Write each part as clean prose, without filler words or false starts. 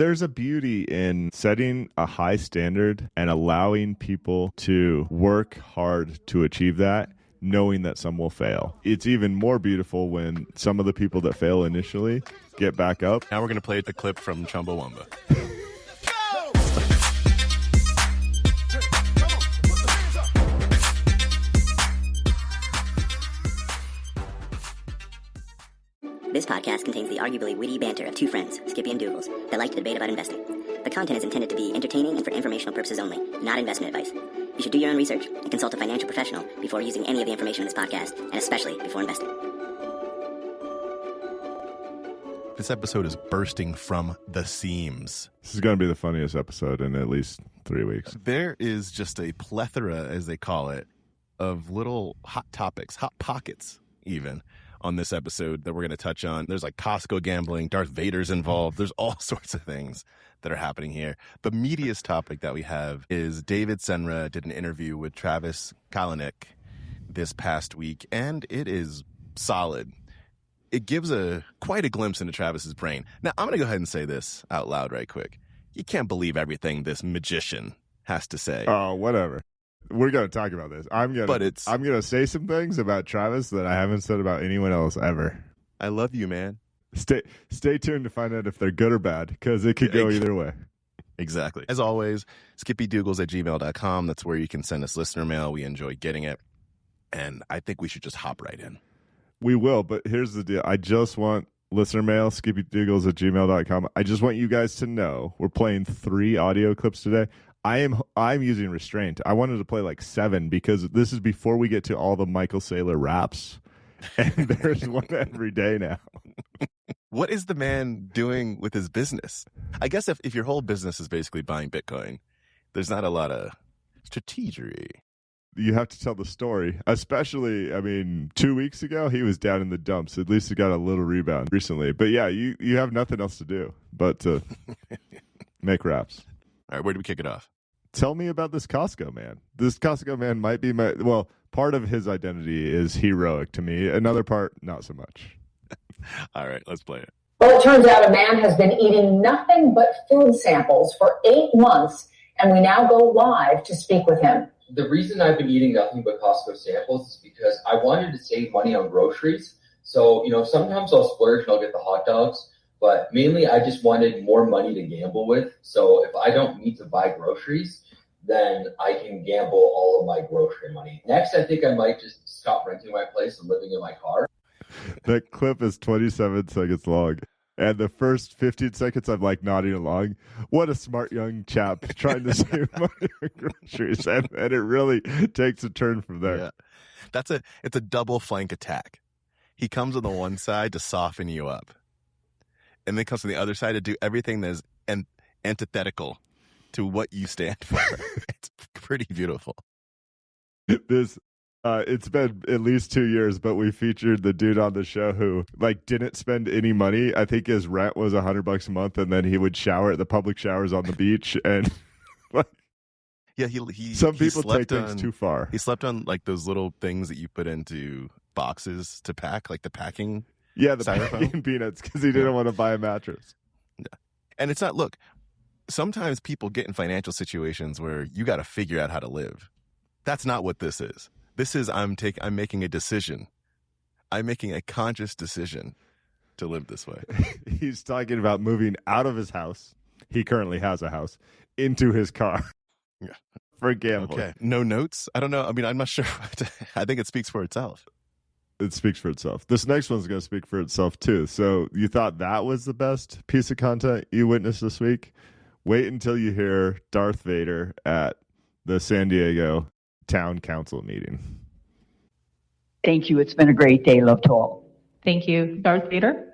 There's a beauty in setting a high standard and allowing people to work hard to achieve that, knowing that some will fail. It's even more beautiful when some of the people that fail initially get back up. Now we're going to play the clip from Chumbawamba. This podcast contains the arguably witty banter of two friends, Skippy and Doogles, that like to debate about investing. The content is intended to be entertaining and for informational purposes only, not investment advice. You should do your own research and consult a financial professional before using any of the information in this podcast, and especially before investing. This episode is bursting from the seams. This is going to be the funniest episode in at least 3 weeks. There is just a plethora, as they call it, of little hot topics, hot pockets even, on this episode that we're going to touch on. There's like Costco gambling, Darth Vader's involved. There's all sorts of things that are happening here. The meatiest topic that we have is David Sinra did an interview with Travis Kalanick this past week, and it is solid. It gives quite a glimpse into Travis's brain. Now, I'm going to go ahead and say this out loud right quick. You can't believe everything this magician has to say. Oh, whatever. We're going to talk about this. I'm going to say some things about Travis that I haven't said about anyone else ever. I love you, man. Stay tuned to find out if they're good or bad, because it could go either way. Exactly. As always, skippydoogles@gmail.com. That's where you can send us listener mail. We enjoy getting it. And I think we should just hop right in. We will, but here's the deal. I just want listener mail, skippydoogles@gmail.com. I just want you guys to know we're playing 3 audio clips today. I'm using restraint. I wanted to play like 7 because this is before we get to all the Michael Saylor raps. And there's one every day now. What is the man doing with his business? I guess if your whole business is basically buying Bitcoin, there's not a lot of strategy. You have to tell the story. Especially, 2 weeks ago, he was down in the dumps. At least he got a little rebound recently. But yeah, you have nothing else to do but to make raps. All right, where do we kick it off? Tell me about this Costco man. This Costco man might be part of his identity is heroic to me. Another part, not so much. All right, let's play it. Well, it turns out a man has been eating nothing but food samples for 8 months, and we now go live to speak with him. The reason I've been eating nothing but Costco samples is because I wanted to save money on groceries. So, sometimes I'll splurge and I'll get the hot dogs. But mainly, I just wanted more money to gamble with. So if I don't need to buy groceries, then I can gamble all of my grocery money. Next, I think I might just stop renting my place and living in my car. That clip is 27 seconds long. And the first 15 seconds, I'm like nodding along. What a smart young chap trying to save money on groceries. And it really takes a turn from there. Yeah. It's a double flank attack. He comes on the one side to soften you up. And then comes from the other side to do everything that's antithetical to what you stand for. It's pretty beautiful. It's been at least 2 years, but we featured the dude on the show who didn't spend any money. I think his rent was $100 a month, and then he would shower at the public showers on the beach. And some people take things too far. He slept on those little things that you put into boxes to pack, like the packing. Yeah, the packing peanuts, because he didn't want to buy a mattress. Yeah. And it's not, look, sometimes people get in financial situations where you got to figure out how to live. That's not what this is. This is I'm making a decision. I'm making a conscious decision to live this way. He's talking about moving out of his house. He currently has a house, into his car. Yeah. For gambling. Okay. No notes? I don't know. I'm not sure. I think it speaks for itself. It speaks for itself. This next one's going to speak for itself, too. So you thought that was the best piece of content you witnessed this week? Wait until you hear Darth Vader at the San Diego Town Council meeting. Thank you. It's been a great day. Love to all. Thank you. Darth Vader?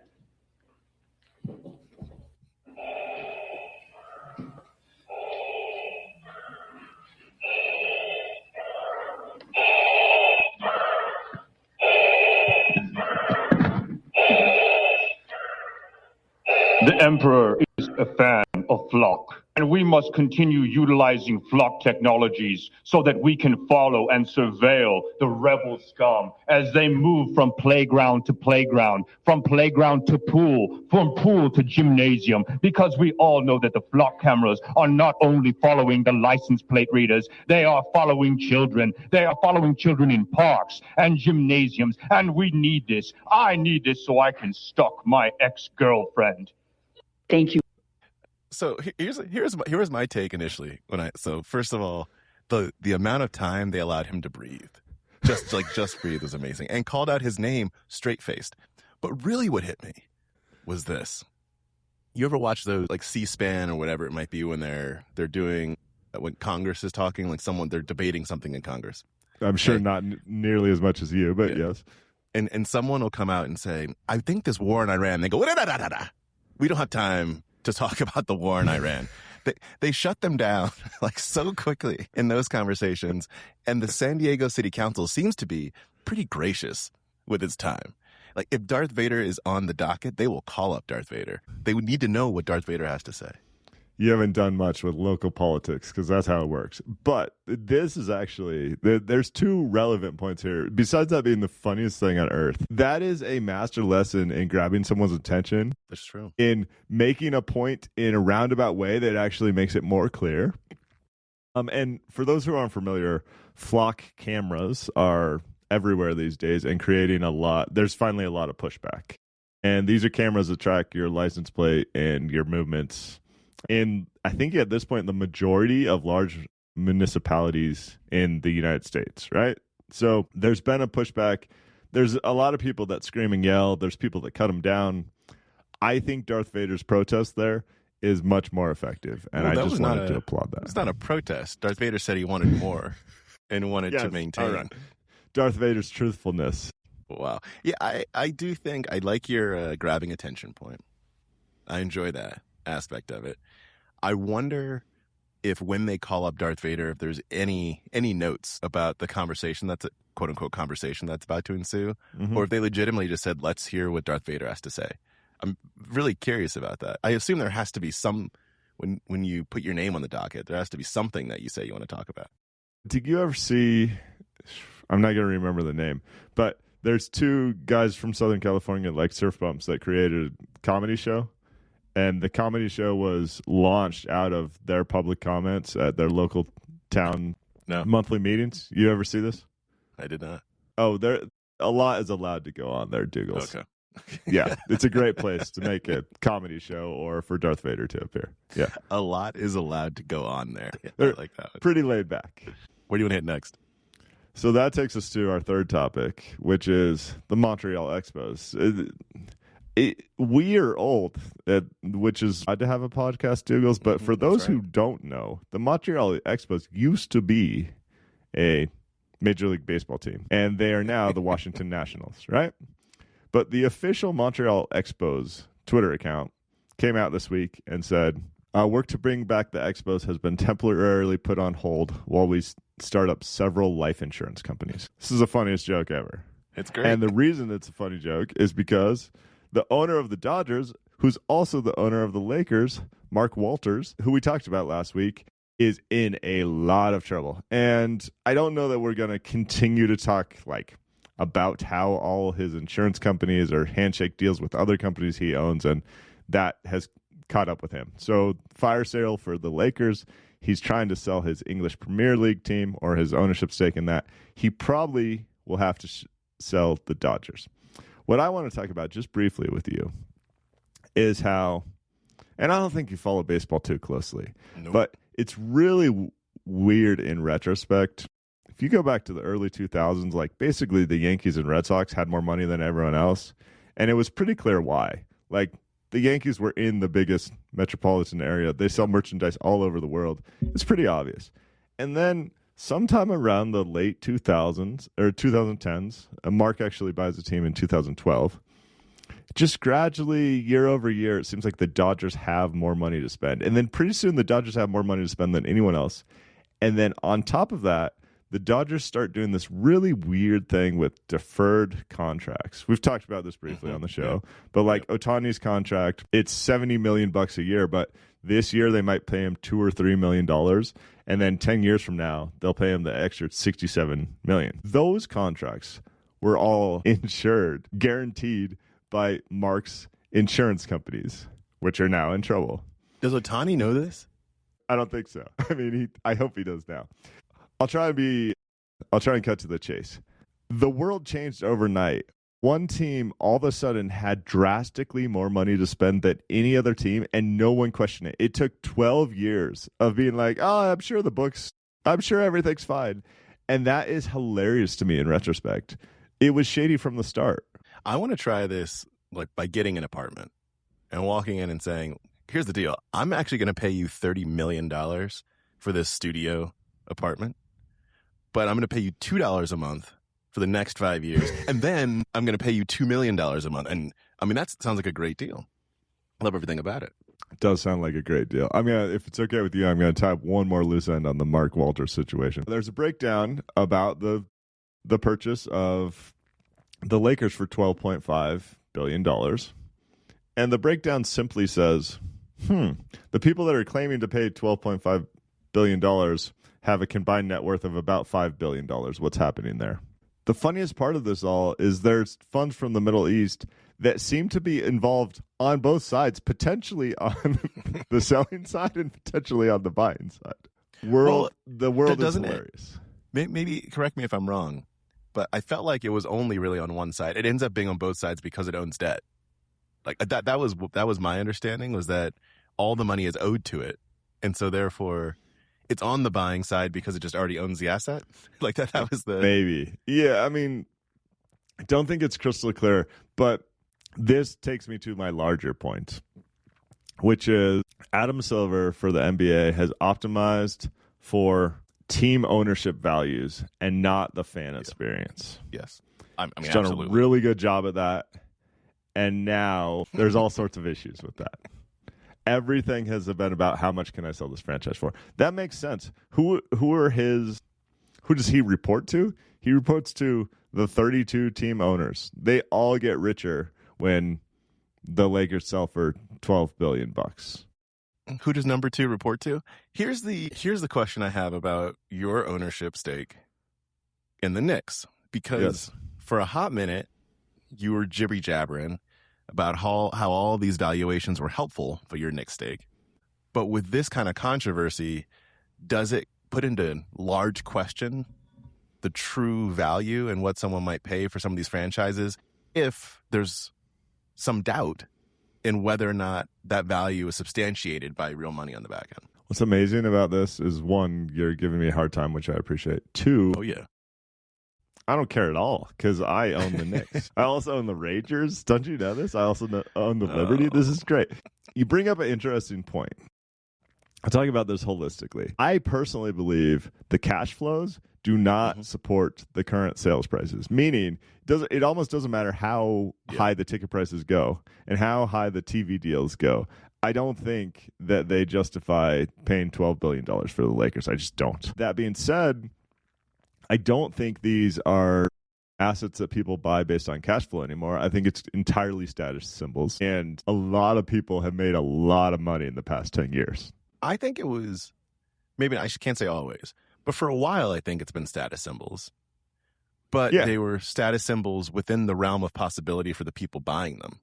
The Emperor is a fan of Flock And we must continue utilizing flock technologies so that we can follow and surveil the rebel scum as they move from playground to playground, from playground to pool, from pool to gymnasium, because we all know that the flock cameras are not only following the license plate readers, they are following children. They are following children in parks and gymnasiums, and we need this. I need this so I can stalk my ex-girlfriend. Thank you. So here's my take initially. So first of all, the amount of time they allowed him to breathe, just breathe, was amazing, and called out his name straight faced. But really, what hit me was this: you ever watch those like C-SPAN or whatever it might be when they're doing when Congress is talking, like they're debating something in Congress. I'm sure not nearly as much as you, but yes. And someone will come out and say, "I think this war in Iran." They go, "Da-da-da-da-da. We don't have time to talk about the war in Iran." They shut them down like so quickly in those conversations. And the San Diego City Council seems to be pretty gracious with its time. Like if Darth Vader is on the docket, they will call up Darth Vader. They would need to know what Darth Vader has to say. You haven't done much with local politics because that's how it works. But this is actually, there's two relevant points here. Besides that being the funniest thing on earth, that is a master lesson in grabbing someone's attention. That's true. In making a point in a roundabout way that actually makes it more clear. And for those who aren't familiar, flock cameras are everywhere these days and creating there's finally a lot of pushback. And these are cameras that track your license plate and your movements. And I think at this point, the majority of large municipalities in the United States, right? So there's been a pushback. There's a lot of people that scream and yell. There's people that cut them down. I think Darth Vader's protest there is much more effective. And I just wanted to applaud that. It's not a protest. Darth Vader said he wanted more and wanted to maintain. Right. Darth Vader's truthfulness. Wow. Yeah, I do think I like your grabbing attention point. I enjoy that aspect of it. I wonder if when they call up Darth Vader, if there's any notes about the conversation that's a quote unquote conversation that's about to ensue, or if they legitimately just said, "Let's hear what Darth Vader has to say." I'm really curious about that. I assume there has to be some when you put your name on the docket, there has to be something that you say you want to talk about. Did you ever see? I'm not going to remember the name, but there's two guys from Southern California like surf bumps that created a comedy show. And the comedy show was launched out of their public comments at their local town monthly meetings. You ever see this? I did not. Oh, a lot is allowed to go on there, Doogles. Okay. Yeah, it's a great place to make a comedy show or for Darth Vader to appear. Yeah. A lot is allowed to go on there. They're I like that one. Pretty laid back. Where do you want to hit next? So that takes us to our third topic, which is the Montreal Expos. We are old, which is odd to have a podcast, Doogles, but for those who don't know, the Montreal Expos used to be a Major League Baseball team, and they are now the Washington Nationals, right? But the official Montreal Expos Twitter account came out this week and said, work to bring back the Expos has been temporarily put on hold while we start up several life insurance companies. This is the funniest joke ever. It's great. And the reason it's a funny joke is because the owner of the Dodgers, who's also the owner of the Lakers, Mark Walters, who we talked about last week, is in a lot of trouble. And I don't know that we're going to continue to talk about how all his insurance companies or handshake deals with other companies he owns, and that has caught up with him. So fire sale for the Lakers. He's trying to sell his English Premier League team or his ownership stake in that. He probably will have to sell the Dodgers. What I want to talk about just briefly with you is how, and I don't think you follow baseball too closely, but it's really weird in retrospect. If you go back to the early 2000s, basically the Yankees and Red Sox had more money than everyone else, and it was pretty clear why. The Yankees were in the biggest metropolitan area. They sell merchandise all over the world. It's pretty obvious. And then sometime around the late 2000s or 2010s, Mark actually buys a team in 2012. Just gradually, year over year, it seems like the Dodgers have more money to spend. And then pretty soon the Dodgers have more money to spend than anyone else. And then on top of that, the Dodgers start doing this really weird thing with deferred contracts. We've talked about this briefly on the show, but like Ohtani's contract, it's $70 million a year, but this year they might pay him $2 or $3 million, and then 10 years from now they'll pay him the extra $67 million. Those contracts were all insured, guaranteed by Mark's insurance companies, which are now in trouble. Does Ohtani know this? I don't think so. I mean, I hope he does now. I'll try and cut to the chase. The world changed overnight. One team all of a sudden had drastically more money to spend than any other team, and no one questioned it. It took 12 years of being like, oh, I'm sure everything's fine. And that is hilarious to me in retrospect. It was shady from the start. I want to try this like by getting an apartment and walking in and saying, here's the deal. I'm actually going to pay you $30 million for this studio apartment, but I'm going to pay you $2 a month for the next 5 years. And then I'm going to pay you $2 million a month. And I mean, that sounds like a great deal. I love everything about it. It does sound like a great deal. I mean, if it's okay with you, I'm going to tie up one more loose end on the Mark Walters situation. There's a breakdown about the purchase of the Lakers for $12.5 billion. And the breakdown simply says, the people that are claiming to pay $12.5 billion have a combined net worth of about $5 billion. What's happening there? The funniest part of this all is there's funds from the Middle East that seem to be involved on both sides, potentially on the selling side and potentially on the buying side. The world is hilarious. Maybe correct me if I'm wrong, but I felt like it was only really on one side. It ends up being on both sides because it owns debt. Like that was my understanding, was that all the money is owed to it, and so therefore it's on the buying side because it just already owns the asset. Like that was the maybe. Yeah, I mean, I don't think it's crystal clear, but this takes me to my larger point, which is Adam Silver for the NBA has optimized for team ownership values and not the fan experience. Yes. I mean, he's done absolutely. a really good job at that. And now there's all sorts of issues with that. Everything has been about how much can I sell this franchise for. That makes sense. Who does he report to? He reports to the 32 team owners. They all get richer when the Lakers sell for $12 billion. Who does number 2 report to? Here's the question I have about your ownership stake in the Knicks, because for a hot minute you were jibber jabbering about how all these valuations were helpful for your Knicks stake. But with this kind of controversy, does it put into large question the true value and what someone might pay for some of these franchises if there's some doubt in whether or not that value is substantiated by real money on the back end? What's amazing about this is, one, you're giving me a hard time, which I appreciate. 2, oh yeah, I don't care at all because I own the Knicks. I also own the Rangers. Don't you know this? I also own the Liberty. This is great. You bring up an interesting point. I'll talk about this holistically. I personally believe the cash flows do not support the current sales prices, meaning it almost doesn't matter how high the ticket prices go and how high the TV deals go. I don't think that they justify paying $12 billion for the Lakers. I just don't. That being said, I don't think these are assets that people buy based on cash flow anymore. I think it's entirely status symbols. And a lot of people have made a lot of money in the past 10 years. I think it was, maybe I can't say always, but for a while I think it's been status symbols. But they were status symbols within the realm of possibility for the people buying them.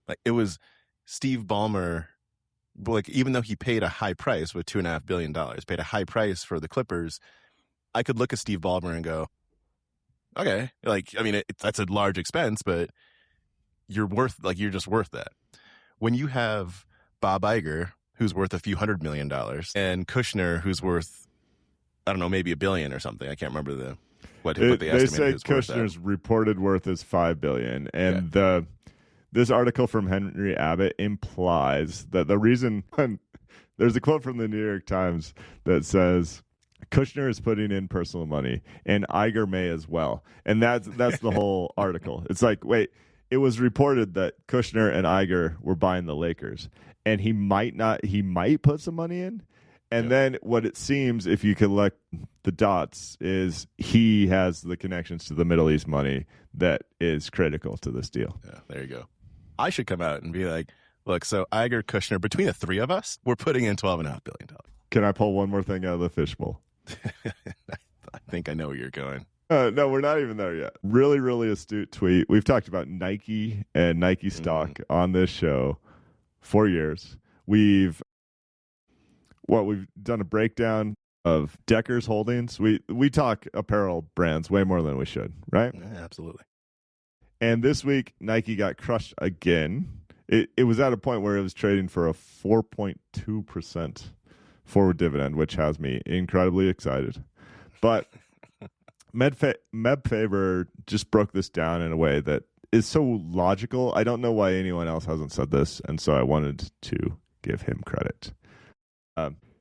Like it was Steve Ballmer, like even though he paid a high price with $2.5 billion, paid a high price for the Clippers, I could look at Steve Ballmer and go, okay, like, I mean, that's a large expense, but you're just worth that. When you have Bob Iger, who's worth a few $100 million, and Kushner, who's worth, I don't know, maybe $1 billion or something. I can't remember what they estimated. They say Kushner's reported worth is $5 billion, and this article from Henry Abbott implies that the reason there's a quote from the New York Times that says Kushner is putting in personal money, and Iger may as well, and that's the whole article. It's like, wait, it was reported that Kushner and Iger were buying the Lakers, and he might put some money in, And then what it seems, if you collect the dots, is he has the connections to the Middle East money that is critical to this deal. Yeah, there you go. I should come out and be like, look, so Iger, Kushner, between the three of us, we're putting in $12.5 billion. Can I pull one more thing out of the fishbowl? I think I know where you're going. No, we're not even there yet. Really, really astute tweet. We've talked about Nike and Nike stock on this show for years. We've done a breakdown of Decker's holdings. We talk apparel brands way more than we should, right? Yeah, absolutely. And this week, Nike got crushed again. It was at a point where it was trading for a 4.2% forward dividend, which has me incredibly excited. But Meb just broke this down in a way that is so logical. I don't know why anyone else hasn't said this, and so I wanted to give him credit.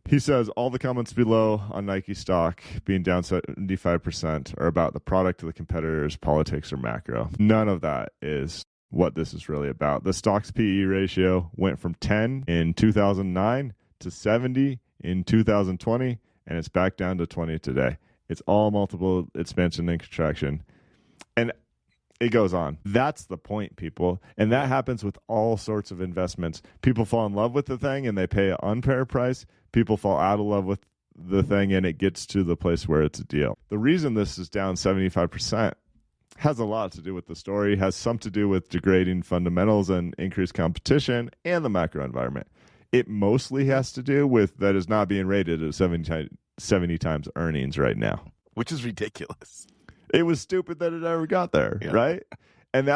He says all the comments below on Nike stock being down 75% are about the product of the competitors, politics, or macro. None of that is what this is really about. The stock's PE ratio went from 10 in 2009 to 70 in 2020, and it's back down to 20 today. It's all multiple expansion and contraction. And it goes on. That's the point, people. And that happens with all sorts of investments. People fall in love with the thing and they pay an unfair price. People fall out of love with the thing and it gets to the place where it's a deal. The reason this is down 75% has a lot to do with the story, has some to do with degrading fundamentals and increased competition and the macro environment. It mostly has to do with that is not being rated at 70 times earnings right now. Which is ridiculous. It was stupid that it ever got there, right? And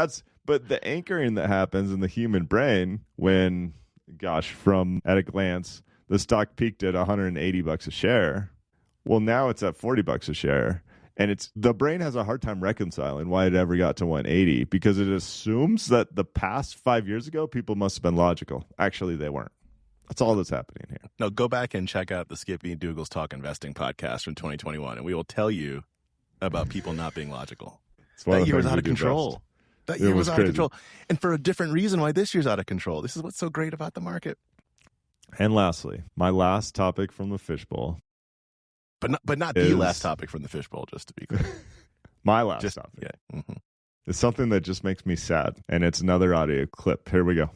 but the anchoring that happens in the human brain when, from at a glance, the stock peaked at $180 a share. Well, now it's at $40 a share. And the brain has a hard time reconciling why it ever got to 180 because it assumes that the past 5 years ago, people must have been logical. Actually, they weren't. That's all that's happening here. No, go back and check out the Skippy Doogles Talk Investing podcast from 2021, and we will tell you about people not being logical. That year was out of control. That year was out of control. And for a different reason why this year's out of control. This is what's so great about the market. And lastly, my last topic from the fishbowl. But not the last topic from the fishbowl, just to be clear. My last topic. Yeah. Mm-hmm. It's something that just makes me sad, and it's another audio clip. Here we go.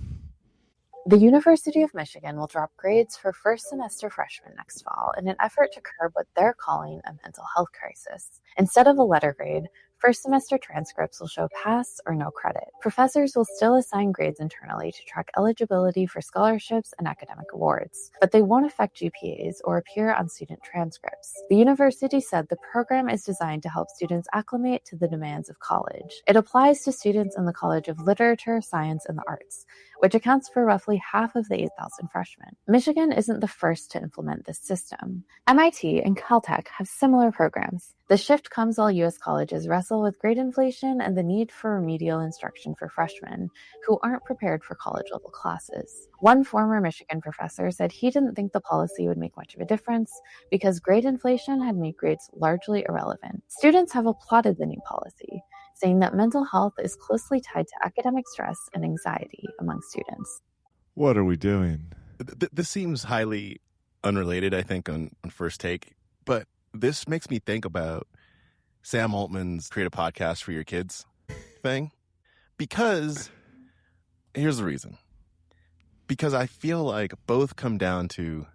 The University of Michigan will drop grades for first semester freshmen next fall in an effort to curb what they're calling a mental health crisis. Instead of a letter grade, first semester transcripts will show pass or no credit. Professors will still assign grades internally to track eligibility for scholarships and academic awards, but they won't affect GPAs or appear on student transcripts. The university said the program is designed to help students acclimate to the demands of college. It applies to students in the College of Literature, Science, and the Arts, which accounts for roughly half of the 8,000 freshmen. Michigan isn't the first to implement this system. MIT and Caltech have similar programs. The shift comes while U.S. colleges wrestle with grade inflation and the need for remedial instruction for freshmen who aren't prepared for college-level classes. One former Michigan professor said he didn't think the policy would make much of a difference because grade inflation had made grades largely irrelevant. Students have applauded the new policy, saying that mental health is closely tied to academic stress and anxiety among students. What are we doing? This seems highly unrelated, I think, on first take, but this makes me think about Sam Altman's create a podcast for your kids thing. Because here's the reason. Because I feel like both come down to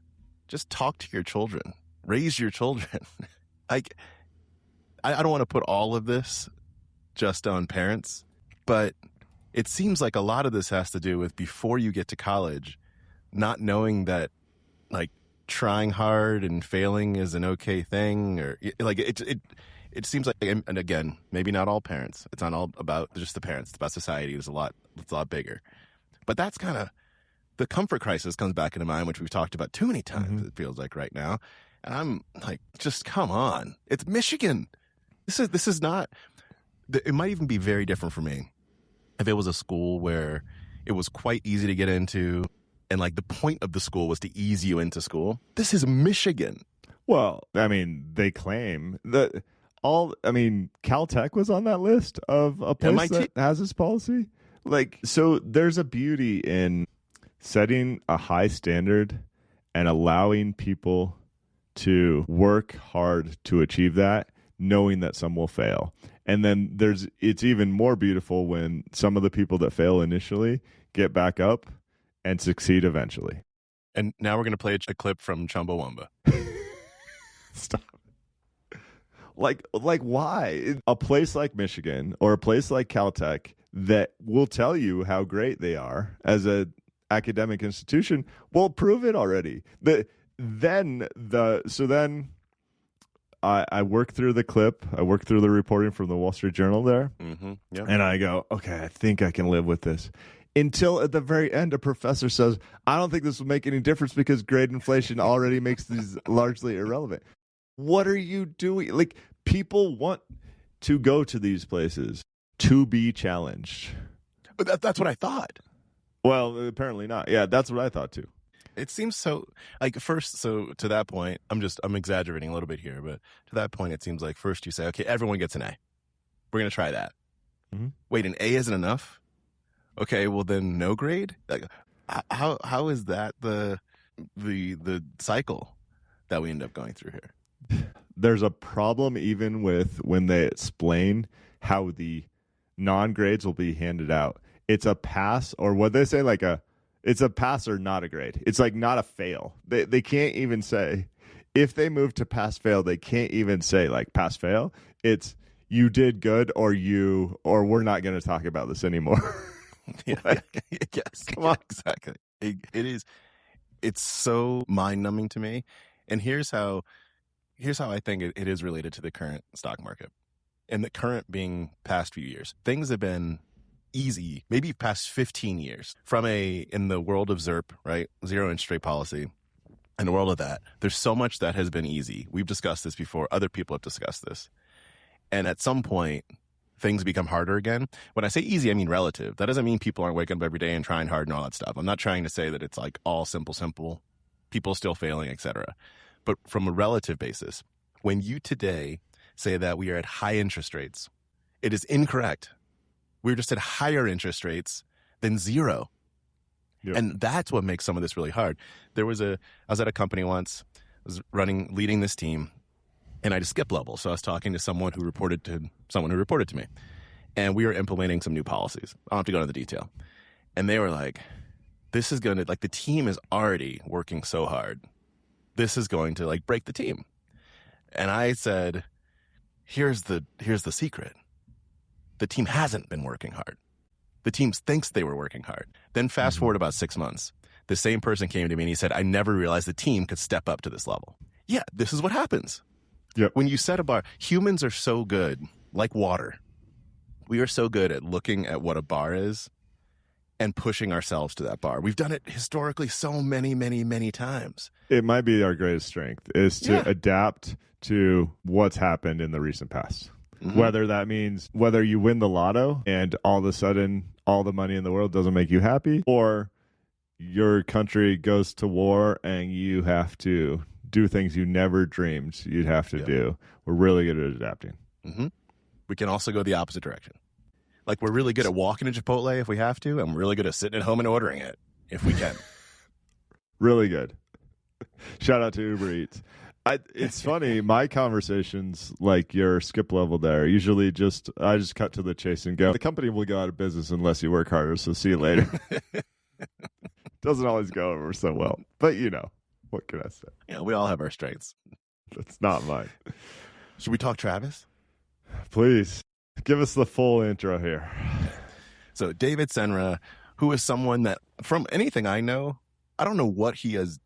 just talk to your children, raise your children. Like, I don't want to put all of this just on parents, but it seems like a lot of this has to do with before you get to college, not knowing that like trying hard and failing is an okay thing, or like it seems like, and again, maybe not all parents. It's not all about just the parents. It's about society. It's a lot bigger. But that's kind of the comfort crisis comes back into mind, which we've talked about too many times. It feels like right now, and I'm like, just come on, it's Michigan. This is not. It might even be very different for me if it was a school where it was quite easy to get into and like the point of the school was to ease you into school. This is Michigan. Well, I mean, they claim that Caltech was on that list of a place MIT that has this policy. Like, so there's a beauty in setting a high standard and allowing people to work hard to achieve that, knowing that some will fail. And then it's even more beautiful when some of the people that fail initially get back up and succeed eventually. And now we're going to play a clip from Chumbawamba. Stop. Like why? A place like Michigan or a place like Caltech that will tell you how great they are as an academic institution will prove it already. Then I work through the clip. I work through the reporting from the Wall Street Journal there. Mm-hmm. Yep. And I go, okay, I think I can live with this. Until at the very end, a professor says, I don't think this will make any difference because grade inflation already makes these largely irrelevant. What are you doing? Like, people want to go to these places to be challenged. But that's what I thought. Well, apparently not. Yeah, that's what I thought too. It seems so, like, first, so to that point, I'm exaggerating a little bit here, but to that point, it seems like first you say, okay, everyone gets an A. We're going to try that. Mm-hmm. Wait, an A isn't enough? Okay, well then no grade? Like, how is that the cycle that we end up going through here? There's a problem even with when they explain how the non-grades will be handed out. It's a pass, or what they say, it's a pass or not a grade. It's like not a fail. They can't even say, if they move to pass fail, they can't even say like pass fail. It's you did good or we're not going to talk about this anymore. Yes, come on. Exactly. It's so mind-numbing to me. And here's how I think it is related to the current stock market. And the current being past few years. Things have been easy, maybe past 15 years in the world of ZIRP, right? Zero interest rate policy. In the world of that, there's so much that has been easy. We've discussed this before. Other people have discussed this. And at some point, things become harder again. When I say easy, I mean relative. That doesn't mean people aren't waking up every day and trying hard and all that stuff. I'm not trying to say that it's like all simple, people still failing, etc. But from a relative basis, when you today say that we are at high interest rates, it is incorrect. We're just at higher interest rates than zero. Yep. And that's what makes some of this really hard. I was at a company once, I was leading this team, and I had to skip level. So I was talking to someone who reported to me. And we were implementing some new policies. I don't have to go into the detail. And they were like, this is going to, like, the team is already working so hard. This is going to, like, break the team. And I said, here's the secret. The team hasn't been working hard. The team thinks they were working hard. Then fast forward about 6 months. The same person came to me and he said, I never realized the team could step up to this level. Yeah, this is what happens. Yep. When you set a bar, humans are so good, like water. We are so good at looking at what a bar is and pushing ourselves to that bar. We've done it historically so many, many, many times. It might be our greatest strength is to adapt to what's happened in the recent past. Mm-hmm. Whether that means whether you win the lotto and all of a sudden all the money in the world doesn't make you happy, or your country goes to war and you have to do things you never dreamed you'd have to do. We're really good at adapting. Mm-hmm. We can also go the opposite direction. Like, we're really good at walking to Chipotle if we have to, and we're really good at sitting at home and ordering it if we can. Really good. Shout out to Uber Eats. It's funny, my conversations, like your skip level there, usually I just cut to the chase and go, the company will go out of business unless you work harder, so see you later. Doesn't always go over so well, but what can I say? Yeah, we all have our strengths. That's not mine. Should we talk Travis? Please, give us the full intro here. So David Sinra, who is someone that, from anything I know, I don't know what he has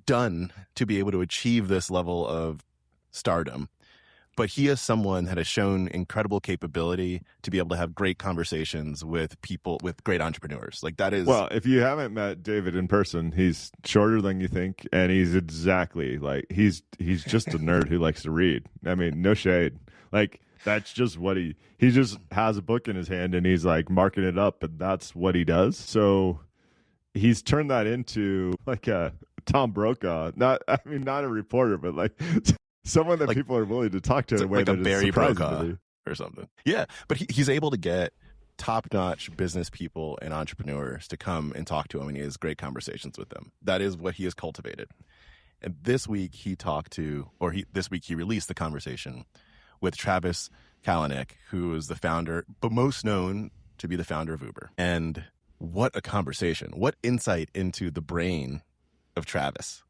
done to be able to achieve this level of stardom, but he is someone that has shown incredible capability to be able to have great conversations with people, with great entrepreneurs. Like, that is, well, if you haven't met David in person, he's shorter than you think, and he's exactly like he's just a nerd who likes to read. I mean, no shade. Like, that's just what he just has a book in his hand and he's like marking it up, and that's what he does. So he's turned that into like a Tom Brokaw, not a reporter, but like someone that people are willing to talk to in a way like that a Barry is surprising Brokaw to me. Or something. Yeah, but he's able to get top-notch business people and entrepreneurs to come and talk to him, and he has great conversations with them. That is what he has cultivated. And this week he released the conversation with Travis Kalanick, who is the founder, but most known to be the founder of Uber. And what a conversation. What insight into the brain of Travis.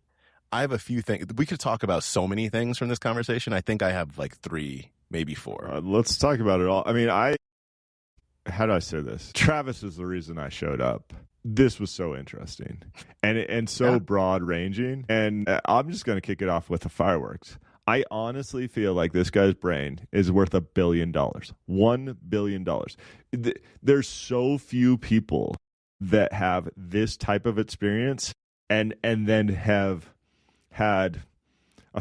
I have a few things. We could talk about so many things from this conversation. I think I have like 3, maybe 4. Let's talk about it all. I mean, how do I say this? Travis is the reason I showed up. This was so interesting and so broad ranging. And I'm just going to kick it off with the fireworks. I honestly feel like this guy's brain is worth $1 billion. $1 billion. There's so few people that have this type of experience and then have had a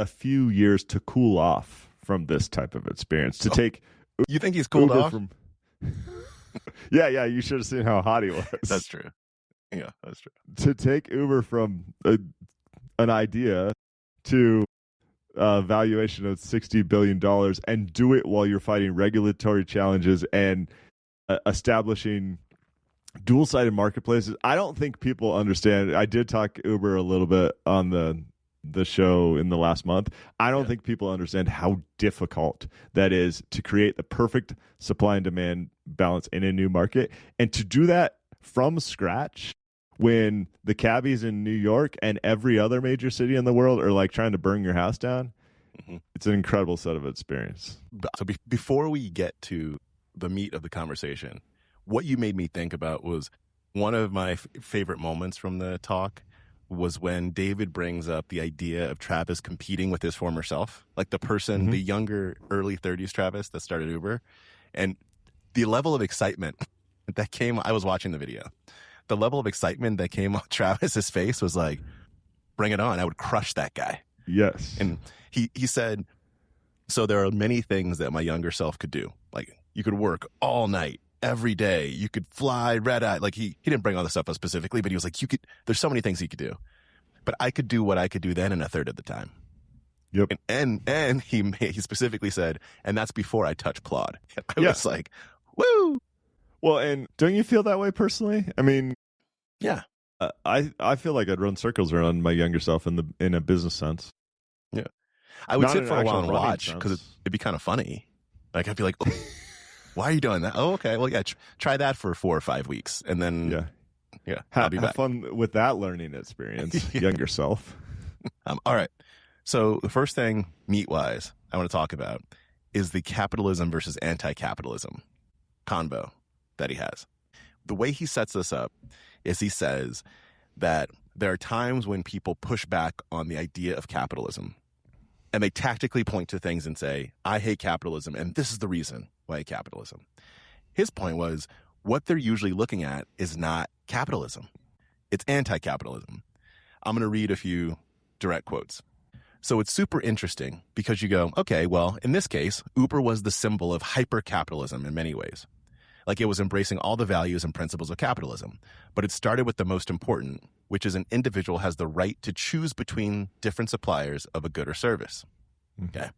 few years to cool off from this type of experience. To take you think he's cooled Uber off? Yeah, you should have seen how hot he was. That's true. Yeah, that's true. To take Uber from an idea to a valuation of $60 billion and do it while you're fighting regulatory challenges and establishing dual-sided marketplaces. I don't think people understand. I did talk Uber a little bit on the show in the last month. I don't think people understand how difficult that is to create the perfect supply and demand balance in a new market, and to do that from scratch when the cabbies in New York and every other major city in the world are like trying to burn your house down. Mm-hmm. It's an incredible set of experience. So before we get to the meat of the conversation, what you made me think about was one of my favorite moments from the talk was when David brings up the idea of Travis competing with his former self, like the person, the younger, early 30s Travis that started Uber. And the level of excitement that came, I was watching the video, the level of excitement that came on Travis's face was like, bring it on. I would crush that guy. Yes. And he said, so there are many things that my younger self could do. Like you could work all night, every day. You could fly red eye. Like he didn't bring all this up specifically, but he was like, there's so many things he could do. But I could do what I could do then in a third of the time. Yep. And he specifically said, and that's before I touch Claude. I was like, woo. Well, and don't you feel that way personally? I mean, yeah. I feel like I'd run circles around my younger self in a business sense. Yeah. I would Not sit in for a actual while and running watch because it'd be kind of funny. Like I'd be like, oh, why are you doing that? Oh, okay. Well, yeah, try that for 4 or 5 weeks. And then, I'll be back. Have fun with that learning experience, younger self. All right. So the first thing, meat-wise, I want to talk about is the capitalism versus anti-capitalism convo that he has. The way he sets this up is he says that there are times when people push back on the idea of capitalism, and they tactically point to things and say, I hate capitalism, and this is the reason why I hate capitalism. His point was, what they're usually looking at is not capitalism. It's anti-capitalism. I'm going to read a few direct quotes. So it's super interesting because you go, okay, well, in this case, Uber was the symbol of hyper-capitalism in many ways. Like it was embracing all the values and principles of capitalism. But it started with the most important, which is an individual has the right to choose between different suppliers of a good or service. Okay.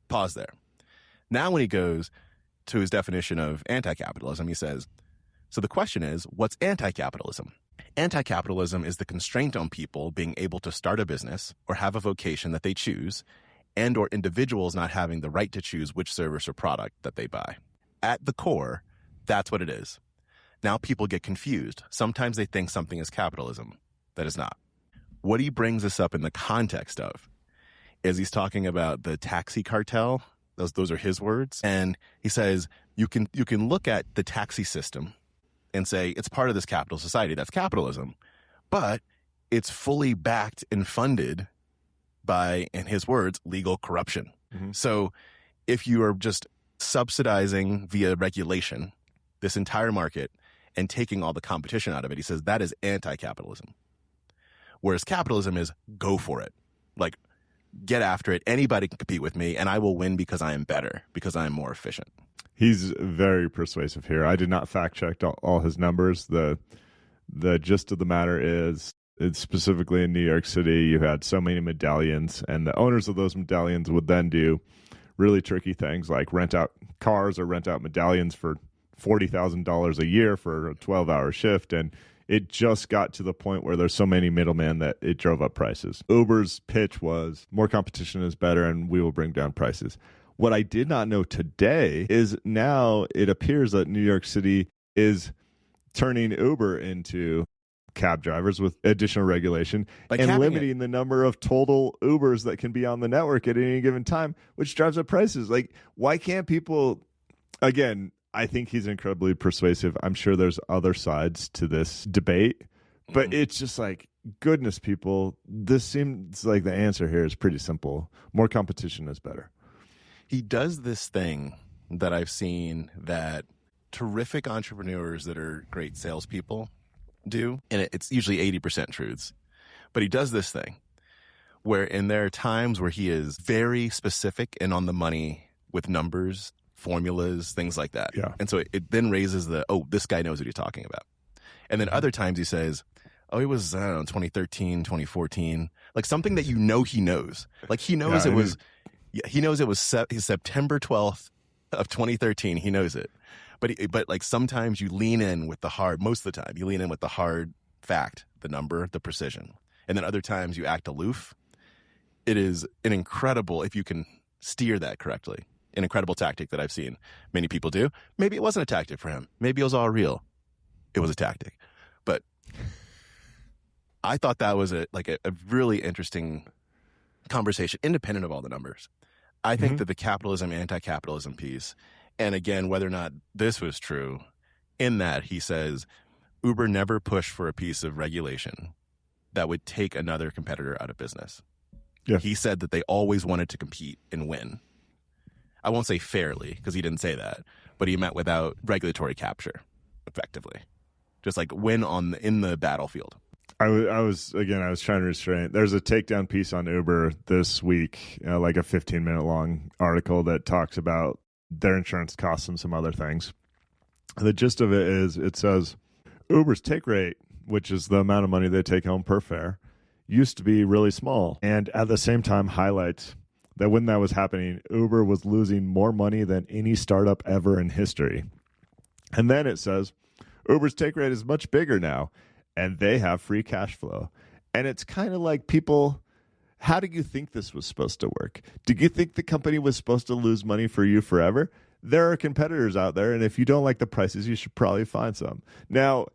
Pause there. Now when he goes to his definition of anti-capitalism, he says, so the question is, what's anti-capitalism? Anti-capitalism is the constraint on people being able to start a business or have a vocation that they choose, and or individuals not having the right to choose which service or product that they buy. At the core, that's what it is. Now people get confused. Sometimes they think something is capitalism. That is not. What he brings this up in the context of is he's talking about the taxi cartel. Those are his words. And he says, you can look at the taxi system and say it's part of this capital society. That's capitalism. But it's fully backed and funded by, in his words, legal corruption. Mm-hmm. So if you are just subsidizing via regulation this entire market and taking all the competition out of it, he says that is anti-capitalism. Whereas capitalism is go for it. Like, get after it. Anybody can compete with me, and I will win because I am better, because I am more efficient. He's very persuasive here. I did not fact check all his numbers. The gist of the matter is, it's specifically in New York City, you had so many medallions, and the owners of those medallions would then do really tricky things like rent out cars or rent out medallions for $40,000 a year for a 12-hour shift. And it just got to the point where there's so many middlemen that it drove up prices. Uber's pitch was more competition is better and we will bring down prices. What I did not know today is now it appears that New York City is turning Uber into cab drivers with additional regulation and limiting the number of total Ubers that can be on the network at any given time, which drives up prices. Like, why can't people, again, I think he's incredibly persuasive. I'm sure there's other sides to this debate, but it's just like, goodness, people, this seems like the answer here is pretty simple. More competition is better. He does this thing that I've seen that terrific entrepreneurs that are great salespeople do, and it's usually 80% truths. But he does this thing and there are times where he is very specific and on the money with numbers, formulas, things like that. Yeah. And so it then raises this guy knows what he's talking about. And then other times he says, it was, I don't know, 2013, 2014, like something that he knows. Like he knows he knows it was September 12th of 2013. He knows it. But like sometimes you lean in with the hard, most of the time, you lean in with the hard fact, the number, the precision. And then other times you act aloof. It is an incredible, if you can steer that correctly, an incredible tactic that I've seen many people do. Maybe it wasn't a tactic for him. Maybe it was all real. It was a tactic. But I thought that was a really interesting conversation, independent of all the numbers. I think that the capitalism, anti-capitalism piece, and again, whether or not this was true, in that he says Uber never pushed for a piece of regulation that would take another competitor out of business. Yeah. He said that they always wanted to compete and win. I won't say fairly, because he didn't say that, but he meant without regulatory capture, effectively. Just like win in the battlefield. I was trying to restrain. There's a takedown piece on Uber this week, like a 15-minute long article that talks about their insurance costs them some other things. The gist of it is, it says Uber's take rate, which is the amount of money they take home per fare, used to be really small, and at the same time highlights that when that was happening, Uber was losing more money than any startup ever in history. And then it says Uber's take rate is much bigger now, and they have free cash flow. And it's kind of like, people, how do you think this was supposed to work? Did you think the company was supposed to lose money for you forever? There are competitors out there, and if you don't like the prices, you should probably find some. Now,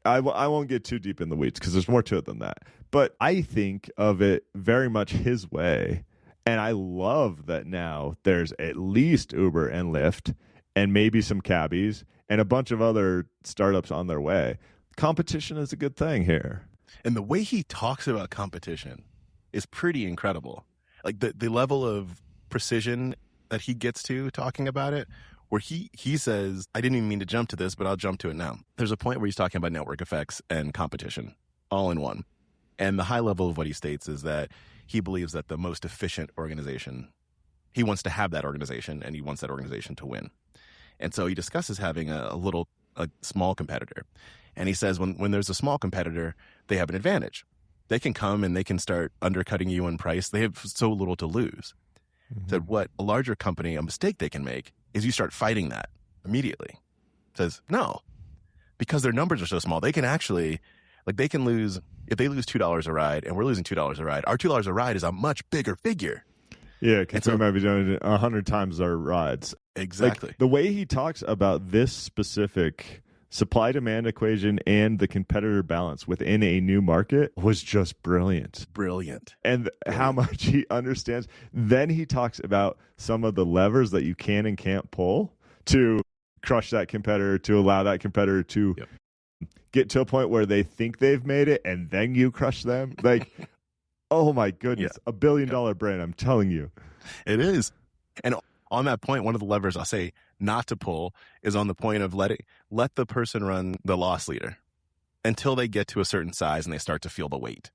I won't get too deep in the weeds because there's more to it than that. But I think of it very much his way. And I love that now there's at least Uber and Lyft and maybe some cabbies and a bunch of other startups on their way. Competition is a good thing here. And the way he talks about competition is pretty incredible. Like the level of precision that he gets to talking about it, where he says, I didn't even mean to jump to this, but I'll jump to it now. There's a point where he's talking about network effects and competition all in one. And the high level of what he states is that he believes that the most efficient organization, he wants to have that organization, and he wants that organization to win. And so he discusses having a small competitor. And he says when there's a small competitor, they have an advantage. They can come and they can start undercutting you in price. They have so little to lose. Mm-hmm. Said what a larger company, a mistake they can make is you start fighting that immediately. Says no, because their numbers are so small, they can actually, they can lose, if they lose $2 a ride and we're losing $2 a ride, our $2 a ride is a much bigger figure. Yeah, because we might be doing it 100 times our rides. Exactly. The way he talks about this specific supply-demand equation and the competitor balance within a new market was just brilliant. Brilliant. And how much he understands. Then he talks about some of the levers that you can and can't pull to crush that competitor, to allow that competitor to get to a point where they think they've made it, and then you crush them. Oh my goodness, $1 billion brand, I'm telling you. It is. And on that point, one of the levers I'll say not to pull is on the point of let the person run the loss leader until they get to a certain size and they start to feel the weight.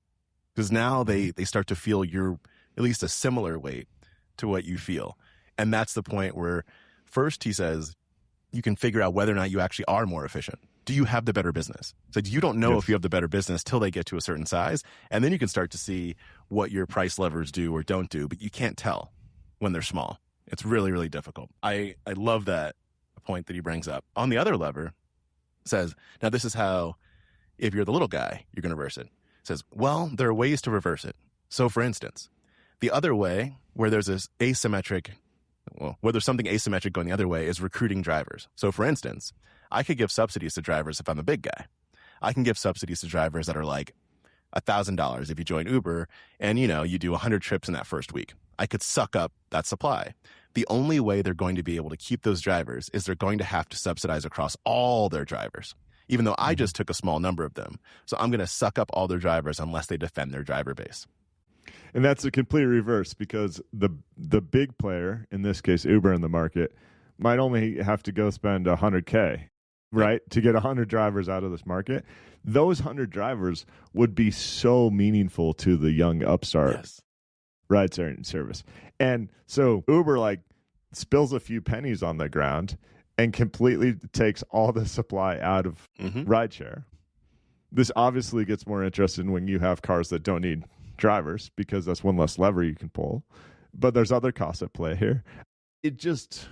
Because now they start to feel you're at least a similar weight to what you feel. And that's the point where first he says you can figure out whether or not you actually are more efficient. Do you have the better business? So you don't know if you have the better business till they get to a certain size. And then you can start to see what your price levers do or don't do, but you can't tell when they're small. It's really, really difficult. I love that point that he brings up. On the other lever, says, now this is how, if you're the little guy, you're going to reverse it. Says, well, there are ways to reverse it. So, for instance, the other way, where there's this asymmetric, where there's something asymmetric going the other way, is recruiting drivers. So, for instance, I could give subsidies to drivers if I'm a big guy. I can give subsidies to drivers that are like $1,000 if you join Uber and, you do 100 trips in that first week. I could suck up that supply. The only way they're going to be able to keep those drivers is they're going to have to subsidize across all their drivers, even though I just took a small number of them. So I'm going to suck up all their drivers unless they defend their driver base. And that's a complete reverse, because the big player, in this case Uber in the market, might only have to go spend $100K, right, to get 100 drivers out of this market. Those 100 drivers would be so meaningful to the young upstart ride-sharing service. And so Uber spills a few pennies on the ground and completely takes all the supply out of rideshare. This obviously gets more interesting when you have cars that don't need drivers, because that's one less lever you can pull. But there's other costs at play here. It just,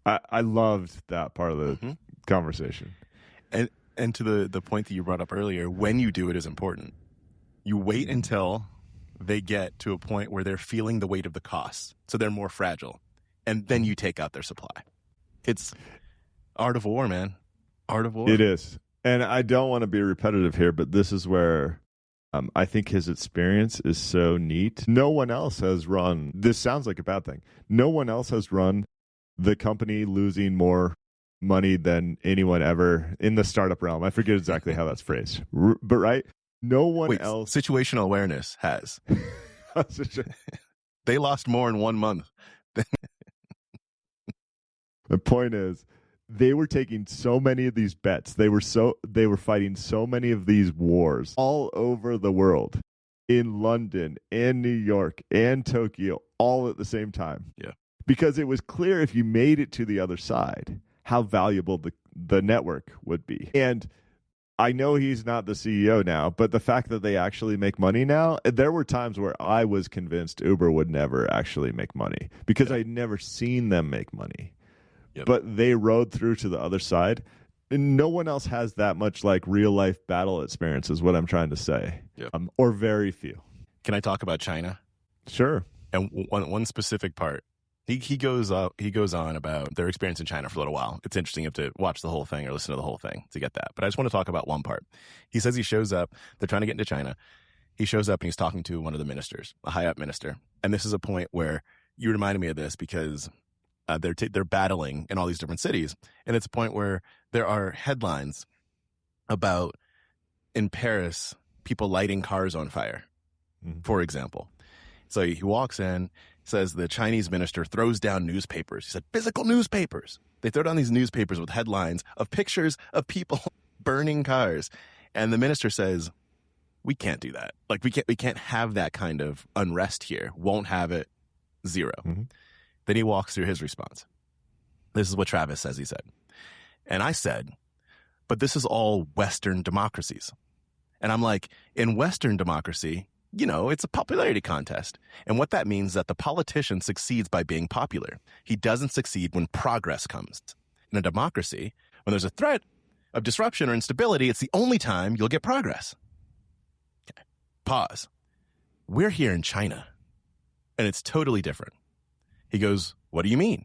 I loved that part of the conversation. And to the point that you brought up earlier, when you do it is important. You wait until they get to a point where they're feeling the weight of the costs, so they're more fragile, and then you take out their supply. It's art of war, man. Art of war. It is. And I don't want to be repetitive here, but this is where I think his experience is so neat. No one else has run, this sounds like a bad thing, no one else has run the company losing more money than anyone ever in the startup realm. I forget exactly how that's phrased, but right? No one else. Situational awareness has. They lost more in 1 month. The point is, they were taking so many of these bets. They were fighting so many of these wars all over the world, in London, and New York, and Tokyo, all at the same time. Yeah. Because it was clear if you made it to the other side, how valuable the network would be. And I know he's not the CEO now, but the fact that they actually make money now, there were times where I was convinced Uber would never actually make money, because I'd never seen them make money. Yep. But they rode through to the other side. And no one else has that much real life battle experience, is what I'm trying to say. Yep. Or very few. Can I talk about China? Sure. And one specific part. He goes on about their experience in China for a little while. It's interesting. You have to watch the whole thing or listen to the whole thing to get that. But I just want to talk about one part. He says he shows up. They're trying to get into China. He shows up and he's talking to one of the ministers, a high up minister. And this is a point where you reminded me of this, because they're battling in all these different cities. And it's a point where there are headlines about, in Paris, people lighting cars on fire, for example. So he walks in, says the Chinese minister throws down newspapers. He said, physical newspapers. They throw down these newspapers with headlines of pictures of people burning cars. And the minister says, we can't do that. We can't have that kind of unrest here. Won't have it. Zero. Then he walks through his response. This is what Travis says he said. And I said, but this is all Western democracies. And I'm like, in Western democracy, it's a popularity contest. And what that means is that the politician succeeds by being popular. He doesn't succeed when progress comes. In a democracy, when there's a threat of disruption or instability, it's the only time you'll get progress. Okay. Pause. We're here in China, and it's totally different. He goes, what do you mean?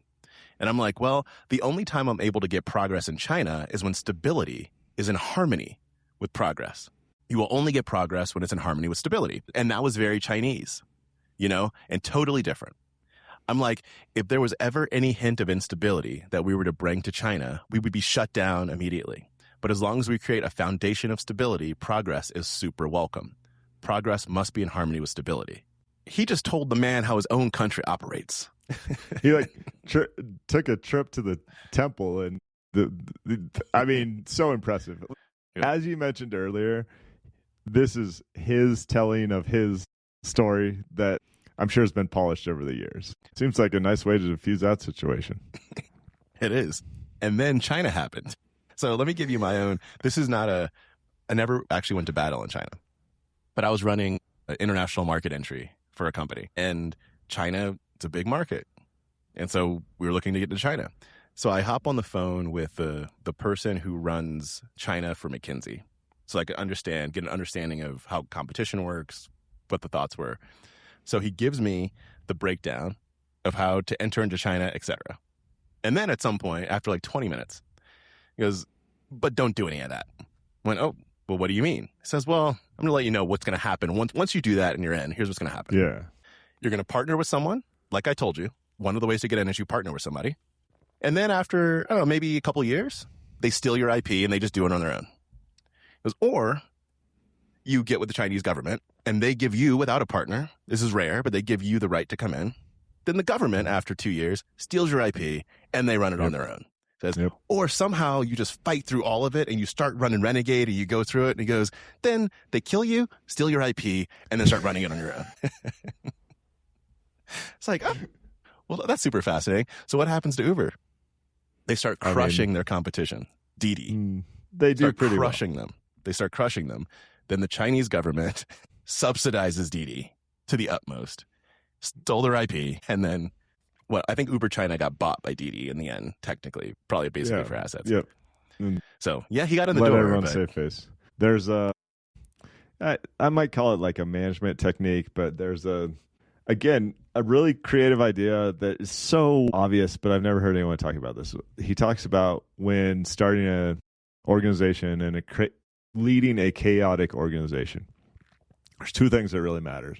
And I'm like, well, the only time I'm able to get progress in China is when stability is in harmony with progress. You will only get progress when it's in harmony with stability. And that was very Chinese, and totally different. I'm like, if there was ever any hint of instability that we were to bring to China, we would be shut down immediately. But as long as we create a foundation of stability, progress is super welcome. Progress must be in harmony with stability. He just told the man how his own country operates. He took a trip to the temple, and so impressive. As you mentioned earlier, this is his telling of his story that I'm sure has been polished over the years. Seems like a nice way to diffuse that situation. It is. And then China happened. So let me give you my own. This is not I never actually went to battle in China, but I was running an international market entry for a company, and China, it's a big market. And so we were looking to get to China. So I hop on the phone with the person who runs China for McKinsey, so I could get an understanding of how competition works, what the thoughts were. So he gives me the breakdown of how to enter into China, etc. And then at some point, after like 20 minutes, he goes, but don't do any of that. I went, oh, well, what do you mean? He says, well, I'm going to let you know what's going to happen. Once you do that and you're in, here's what's going to happen. Yeah. You're going to partner with someone, like I told you. One of the ways to get in is you partner with somebody. And then after, I don't know, maybe a couple of years, they steal your IP and they just do it on their own. He goes, or you get with the Chinese government and they give you, without a partner, this is rare, but they give you the right to come in. Then the government, after 2 years, steals your IP and they run it on their own. Says, or somehow you just fight through all of it and you start running Renegade and you go through it, and he goes, then they kill you, steal your IP, and then start running it on your own. It's like, oh, well, that's super fascinating. So what happens to Uber? They start crushing their competition. Didi. They do pretty crushing well. them. They start crushing them. Then the Chinese government subsidizes Didi to the utmost, stole their IP, and then, well, I think Uber China got bought by Didi in the end, technically, probably basically for assets. Yep. So, yeah, he got in the Let door. Everyone save face. There's I might call it like a management technique, but there's a really creative idea that is so obvious, but I've never heard anyone talk about this. He talks about when starting an organization and leading a chaotic organization. There's two things that really matter.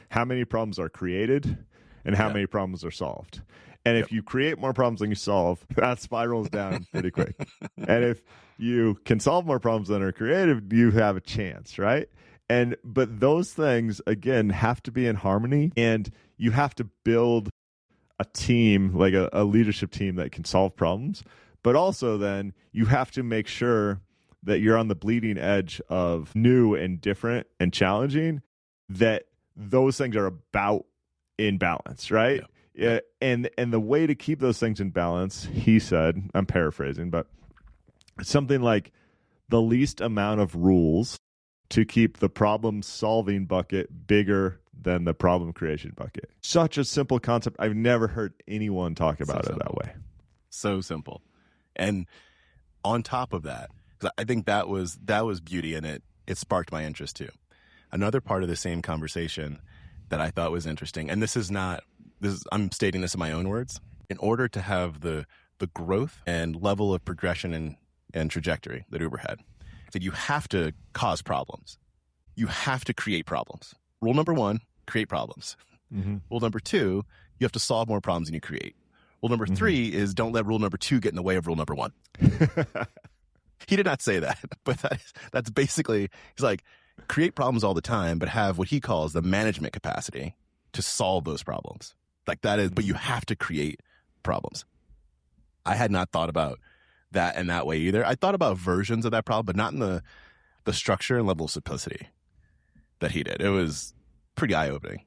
How many problems are created and how many problems are solved. And if you create more problems than you solve, that spirals down pretty quick. And if you can solve more problems than are created, you have a chance, right? But those things, again, have to be in harmony, and you have to build a team, like a leadership team that can solve problems. But also then you have to make sure that you're on the bleeding edge of new and different and challenging, that those things are about in balance, right? Yeah. And the way to keep those things in balance, he said, I'm paraphrasing, but something like the least amount of rules to keep the problem solving bucket bigger than the problem creation bucket. Such a simple concept. I've never heard anyone talk about it that way. So simple. And on top of that, I think that was beauty in it. It sparked my interest too. Another part of the same conversation that I thought was interesting, and I'm stating this in my own words, in order to have the growth and level of progression and trajectory that Uber had, that you have to cause problems. You have to create problems. Rule number 1, create problems. Mm-hmm. Rule number 2, you have to solve more problems than you create. Rule number 3 is don't let rule number 2 get in the way of rule number 1. He did not say that, but that's basically, he's like, create problems all the time, but have what he calls the management capacity to solve those problems. Like that is, but you have to create problems. I had not thought about that in that way either. I thought about versions of that problem, but not in the structure and level of simplicity that he did. It was pretty eye-opening.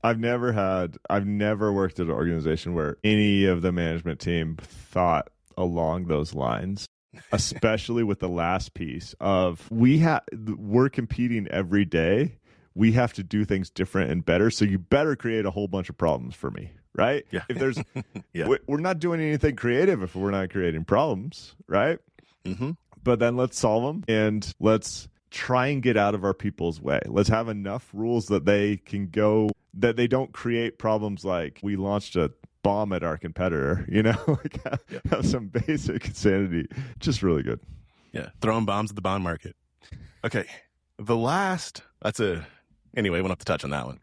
I've never worked at an organization where any of the management team thought along those lines, especially with the last piece of we're competing every day. We have to do things different and better. So you better create a whole bunch of problems for me, right? Yeah. If there's, we're not doing anything creative if we're not creating problems, right? Mm-hmm. But then let's solve them and let's try and get out of our people's way. Let's have enough rules that they they don't create problems like we launched a bomb at our competitor, have some basic insanity. Just really good. Yeah. Throwing bombs at the bond market. Okay. Anyway, we won't have to touch on that one.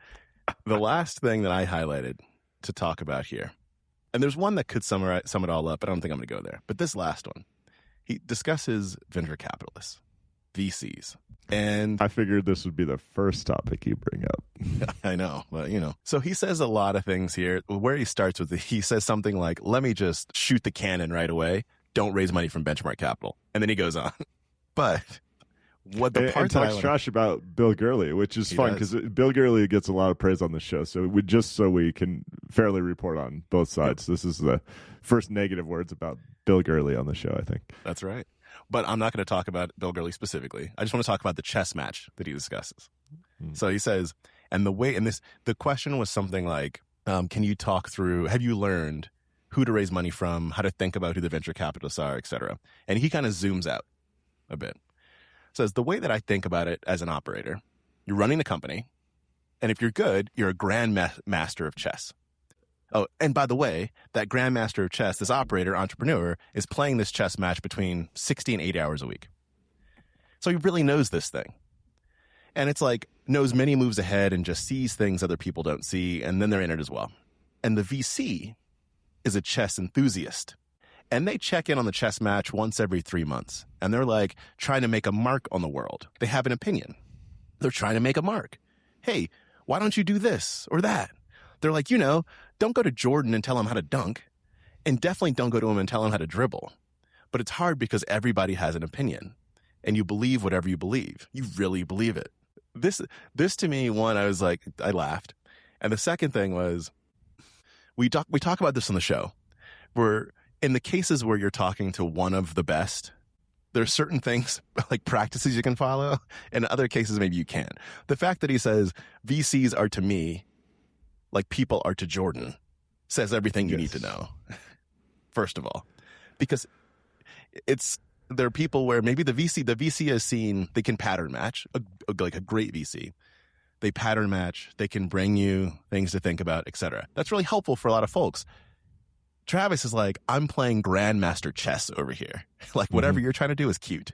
The last thing that I highlighted to talk about here, and there's one that could sum it all up, but I don't think I'm going to go there. But this last one, he discusses venture capitalists, VCs. And I figured this would be the first topic you bring up. I know, but So he says a lot of things here. Where he starts with he says something like, let me just shoot the cannon right away. Don't raise money from benchmark capital. And then he goes on. But what the part talks trash about Bill Gurley, which is fun because Bill Gurley gets a lot of praise on the show. So we can fairly report on both sides. Yep. This is the first negative words about Bill Gurley on the show, I think. That's right. But I'm not going to talk about Bill Gurley specifically. I just want to talk about the chess match that he discusses. So he says, the question was something like, can you talk through, have you learned who to raise money from, how to think about who the venture capitalists are, etc. And he kind of zooms out a bit. Says, the way that I think about it as an operator, you're running the company, and if you're good, you're a grandmaster of chess. Oh, and by the way, that grandmaster of chess, this operator, entrepreneur, is playing this chess match between 60 and 80 hours a week. So he really knows this thing. And it's like, knows many moves ahead and just sees things other people don't see, and then they're in it as well. And the VC is a chess enthusiast. And they check in on the chess match once every 3 months. And they're like trying to make a mark on the world. They have an opinion. They're trying to make a mark. Hey, why don't you do this or that? They're like, don't go to Jordan and tell him how to dunk. And definitely don't go to him and tell him how to dribble. But it's hard because everybody has an opinion. And you believe whatever you believe. You really believe it. This to me, one, I was like, I laughed. And the second thing was, we talk about this on the show, where in the cases where you're talking to one of the best, there's certain things like practices you can follow, and in other cases maybe you can't. The fact that he says VCs are to me like people are to Jordan says everything you need to know. First of all, because there are people where maybe the VC has seen they can pattern match, like a great VC. They pattern match, they can bring you things to think about, etc. That's really helpful for a lot of folks. Travis is like, I'm playing grandmaster chess over here. Like whatever you're trying to do is cute.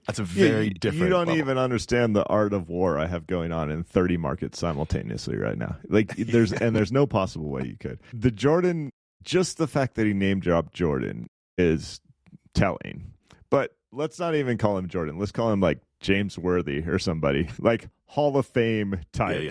That's a very different You don't level. even understand the art of war I have going on in 30 markets simultaneously right now. Like there's no possible way you could. The Jordan, just the fact that he name dropped Jordan is telling. But let's not even call him Jordan. Let's call him like James Worthy or somebody, like Hall of Fame type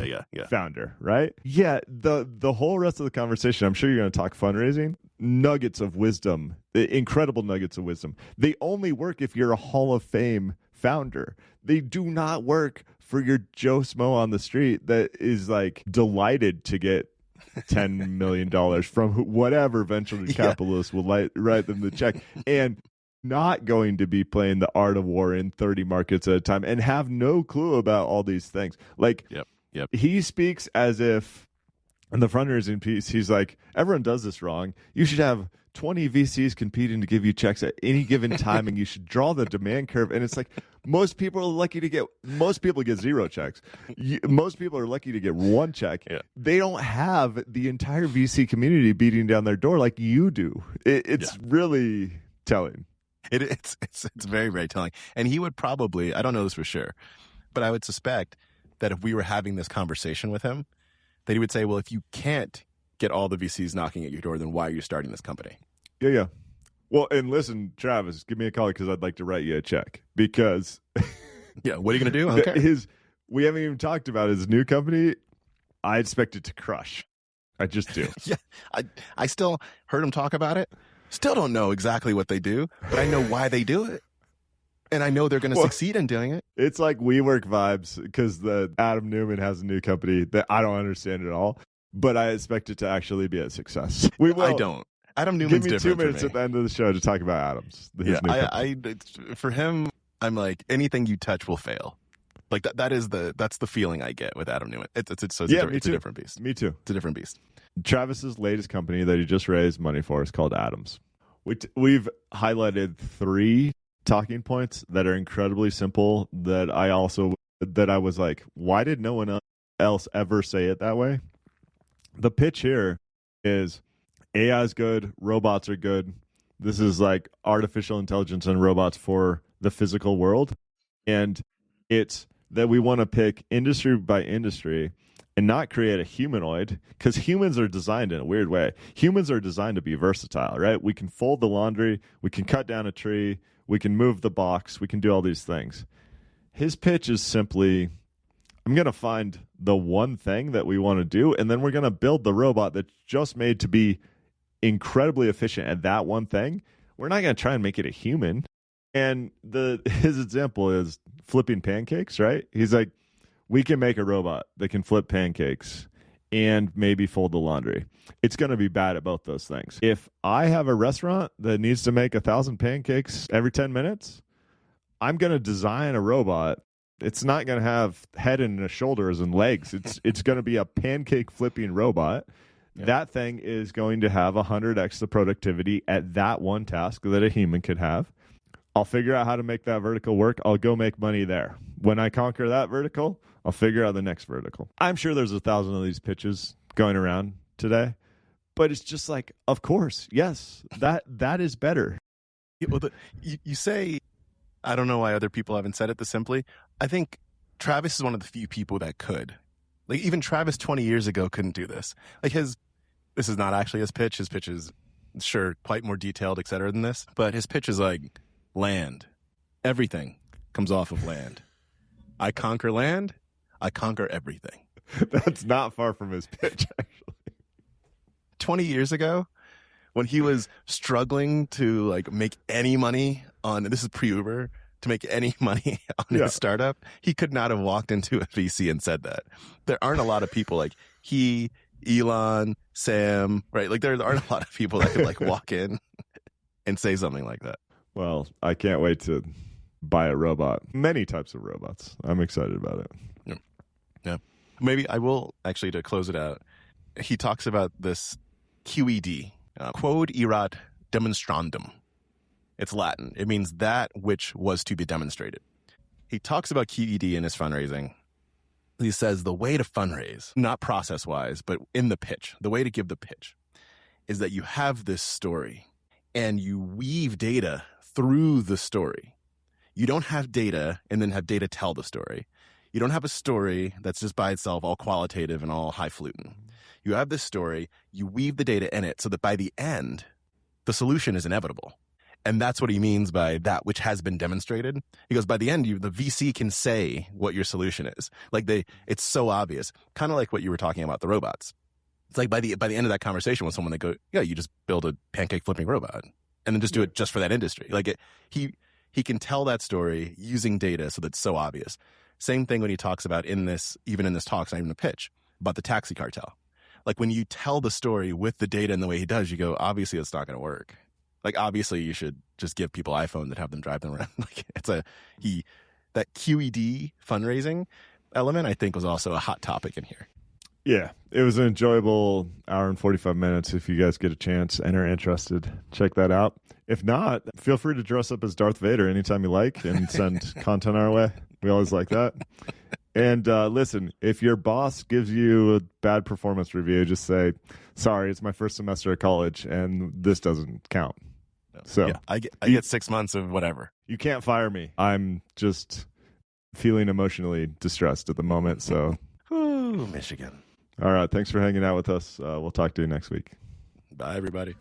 founder, right? Yeah, the whole rest of the conversation, I'm sure you're going to talk fundraising, nuggets of wisdom, incredible nuggets of wisdom. They only work if you're a Hall of Fame founder. They do not work for your Joe Smo on the street that is like delighted to get $10 million from whatever venture capitalist will write them the check. And not going to be playing the art of war in 30 markets at a time and have no clue about all these things. Like, he speaks as if, in the fundraising piece, he's like, everyone does this wrong. You should have 20 VCs competing to give you checks at any given time, and you should draw the demand curve. And it's like, most people get 0 checks. Most people are lucky to get 1 check. Yeah. They don't have the entire VC community beating down their door like you do. It's really telling. It's very, very telling. And he would probably, I don't know this for sure, but I would suspect that if we were having this conversation with him, that he would say, well, if you can't get all the VCs knocking at your door, then why are you starting this company? Yeah. Well, and listen, Travis, give me a call because I'd like to write you a check. Because what are you going to do? I don't care. We haven't even talked about his new company. I expect it to crush. I just do. I still heard him talk about it. Still don't know exactly what they do, but I know why they do it. And I know they're going to succeed in doing it. It's like WeWork vibes because the Adam Newman has a new company that I don't understand at all, but I expect it to actually be a success. I don't. Adam Newman's different. Give me 2 minutes at the end of the show to talk about Adams. For him, I'm like, anything you touch will fail. Like that's the feeling I get with Adam Newman. It's a different beast. Me too. It's a different beast. Travis's latest company that he just raised money for is called Adams. We've highlighted 3 talking points that are incredibly simple that I was like, why did no one else ever say it that way? The pitch here is AI is good, robots are good. This is like artificial intelligence and robots for the physical world. And it's that we want to pick industry by industry and not create a humanoid, because humans are designed in a weird way. Humans are designed to be versatile, right? We can fold the laundry, we can cut down a tree, we can move the box, we can do all these things. His pitch is simply, I'm going to find the one thing that we want to do, and then we're going to build the robot that's just made to be incredibly efficient at that one thing. We're not going to try and make it a human. And his example is flipping pancakes, right? He's like, we can make a robot that can flip pancakes and maybe fold the laundry. It's going to be bad at both those things. If I have a restaurant that needs to make 1,000 pancakes every 10 minutes, I'm going to design a robot. It's not going to have head and shoulders and legs. It's going to be a pancake flipping robot That thing is going to have 100x the productivity at that one task that a human could have. I'll figure out how to make that vertical work. I'll go make money there. When I conquer that vertical, I'll figure out the next vertical. I'm sure there's 1,000 of these pitches going around today, but it's just like, of course, yes, that is better. Well, you say, I don't know why other people haven't said it this simply. I think Travis is one of the few people that could. Like, even Travis 20 years ago couldn't do this. Like, this is not actually his pitch. His pitch is, sure, quite more detailed, et cetera, than this. But his pitch is like land. Everything comes off of land. I conquer land. I conquer everything. That's not far from his pitch, actually. 20 years ago, when he was struggling to like make any money on, this is pre-Uber, to make any money on his startup, he could not have walked into a VC and said that. There aren't a lot of people like he, Elon, Sam, right? Like there aren't a lot of people that could like walk in and say something like that. Well, I can't wait to buy a robot. Many types of robots. I'm excited about it. Yeah. Maybe I will actually, to close it out. He talks about this QED, quod erat demonstrandum. It's Latin. It means that which was to be demonstrated. He talks about QED in his fundraising. He says the way to fundraise, not process-wise, but in the pitch, the way to give the pitch is that you have this story and you weave data through the story. You don't have data and then have data tell the story. You don't have a story that's just by itself all qualitative and all highfalutin. You have this story, you weave the data in it so that by the end, the solution is inevitable. And that's what he means by that which has been demonstrated. He goes, by the end, the VC can say what your solution is. Like it's so obvious. Kind of like what you were talking about, the robots. It's like by the end of that conversation with someone, they go, yeah, you just build a pancake flipping robot and then just do it just for that industry. Like he can tell that story using data so that's so obvious. Same thing when he talks about even in this talk, it's not even a pitch, about the taxi cartel. Like when you tell the story with the data and the way he does, you go, obviously it's not going to work. Like obviously you should just give people iPhones and have them drive them around. Like that QED fundraising element, I think, was also a hot topic in here. Yeah, it was an enjoyable hour and 45 minutes. If you guys get a chance and are interested, check that out. If not, feel free to dress up as Darth Vader anytime you like and send content our way. We always like that. And listen, if your boss gives you a bad performance review, just say, sorry, it's my first semester of college and this doesn't count. So yeah, I get 6 months of whatever. You can't fire me. I'm just feeling emotionally distressed at the moment. So, Ooh, Michigan. All right. Thanks for hanging out with us. We'll talk to you next week. Bye, everybody.